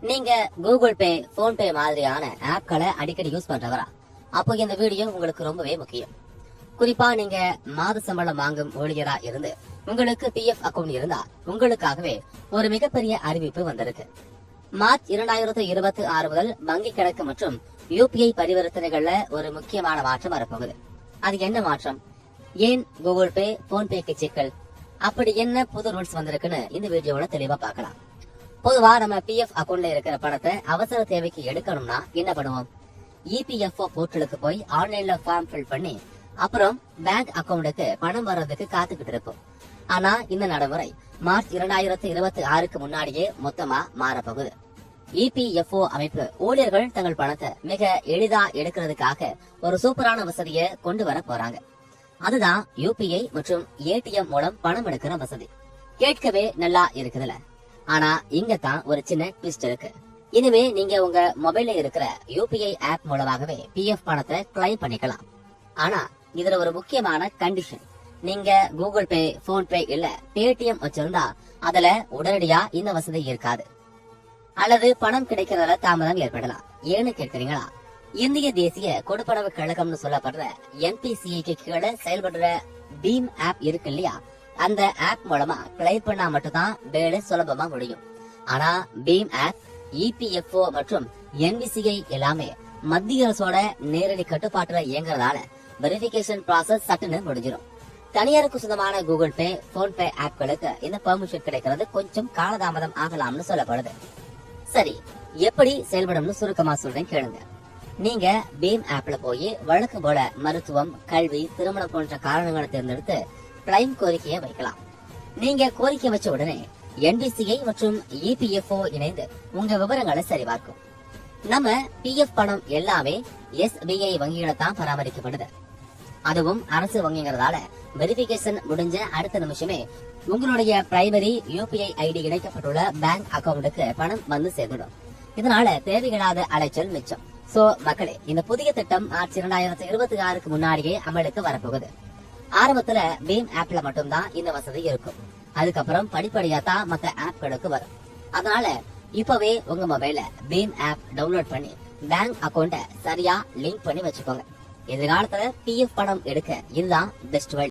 நீங்க Google Pay, PhonePe மாதிரியான ஆப்களை அடிக்கடி யூஸ் பண்றவரா? அப்போ இந்த வீடியோ உங்களுக்கு ரொம்பவே முக்கியம். குறிப்பா நீங்க மாத சம்பளம் வாங்கும் ஊழியரா இருந்து உங்களுக்கு பிஎஃப் அக்கவுண்ட் இருந்தா உங்களுக்காகவே ஒரு மிகப்பெரிய அறிவிப்பு வந்திருக்கு. மார்ச் 2026 முதல் வங்கி கணக்கு மற்றும் யூபிஐ பரிவர்த்தனைகள்ல ஒரு முக்கியமான மாற்றம் வரப்போகுது. அது என்ன மாற்றம்? ஏன் கூகுள் பே, போன்பேக்கு சிக்கல்? அப்படி என்ன புது ரூல்ஸ் வந்திருக்குன்னு இந்த வீடியோல தெளிவா பார்க்கலாம். பொதுவா நம்ம பிஎஃப் அக்கவுண்ட்ல இருக்கிற பணத்தை அவசர தேவைக்கு எடுக்கணும்னா என்ன பண்ணுவோம்? இபிஎஃப்ஓ போர்ட்டலுக்கு போய் ஆன்லைன்ல ஃபார்ம் ஃபில் பண்ணி அப்புறம் பேங்க் அக்கவுண்டுக்கு பணம் வர்றதுக்கு காத்துக்கிட்டு இருப்போம். ஆனா இந்த நடைமுறை மார்ச் 2026க்கு முன்னாடியே மொத்தமா மாறப்போகுது. இபிஎஃப்ஓ அமைப்பு ஊழியர்கள் தங்கள் பணத்தை மிக எளிதா எடுக்கிறதுக்காக ஒரு சூப்பரான வசதியை கொண்டு வர போறாங்க. அதுதான் யூபிஐ மற்றும் ஏடிஎம் மூலம் பணம் எடுக்கிற வசதி. கேட்கவே நல்லா இருக்குதுல. ஆனா இங்க தான் ஒரு சின்ன ட்விஸ்ட் இருக்கு. இனிமே நீங்க உங்க மொபைல்ல இருக்கிற யூபிஐ ஆப் மூலமாகவே பிஎஃப் பணத்தை கிளைம் பண்ணிக்கலாம். ஆனா இதுல ஒரு முக்கியமான கண்டிஷன். நீங்க கூகுள் பே, போன்பே இல்ல பேடிஎம் வச்சிருந்தா அதுல உடனடியா இந்த வசதி இருக்காது, அல்லது பணம் கிடைக்கிறதுல தாமதம் ஏற்படலாம். ஏன்னு கேட்கிறீங்களா? இந்திய தேசிய கொடுப்பனவு கழகம்னு சொல்லப்படுற என்பிசிஐக்கு கீழே செயல்படுற பீம் ஆப் இருக்கு இல்லையா? அந்த ஆப் மூலமா கிளைம் பண்ணா மட்டும்தான் வேலை சுலபமா முடியும். ஆனா பீம் ஆப், இபிஎஃப்ஓ மற்றும் என்பிசிஐ எல்லாமே மத்திய அரசோட நேரடி கட்டுப்பாட்டுல இயங்குறதால வெரிபிகேஷன் ப்ராசஸ் சட்டுன்னு முடிஞ்சிடும். தனியாருக்கு சொந்தமான கூகுள் பே, போன்பே ஆப்களுக்கு இந்த பெர்மிஷன் கிடைக்கிறது கொஞ்சம் காலதாமதம் ஆகலாம்னு சொல்லப்படுது. சரி, எப்படி செயல்படும்னு சுருக்கமா சொல்றேன் கேளுங்க. நீங்க பீம் ஆப்ல போய் வழக்கு போல மருத்துவம், கல்வி, திருமணம் போன்ற காரணங்களை தேர்ந்தெடுத்து கிளைம் கோரிக்கையை வைக்கலாம். நீங்க கோரிக்கை வச்ச உடனே என்பிசிஐ மற்றும் இபிஎஃப்ஓ இணைந்து உங்க விவரங்களை சரிபார்க்கும். நம்ம பிஎஃப் பணம் எல்லாமே எஸ்பிஐ வங்கிகளை தான் பராமரிக்கப்படுது. அதுவும் அரசு வங்கிங்கிறதால வெரிபிகேஷன் முடிஞ்ச அடுத்த நிமிஷமே உங்களுடைய பிரைமரி யூபிஐ ஐடி இணைக்கப்பட்டுள்ள பேங்க் அக்கவுண்டுக்கு பணம் வந்து சேர்ந்துடும். இதனால தேவையில்லாத அலைச்சல் மிச்சம். சோ மக்களே, இந்த புதிய திட்டம் மார்ச் 2026க்கு முன்னாடியே அமலுக்கு வரப்போகுது. ஆரம்பத்துல பீம் ஆப்ல மட்டும்தான் இந்த வசதி இருக்கும். அதுக்கப்புறம் படிப்படியா தான் மத்த ஆப்களுக்கு வரும். அதனால இப்பவே உங்க மொபைல்ல பீம் ஆப் டவுன்லோட் பண்ணி பேங்க் அக்கவுண்ட சரியா லிங்க் பண்ணி வச்சுக்கோங்க. எதிர்காலத்துல பிஎஃப் பணம் எடுக்க இதுதான் பெஸ்ட் வழி.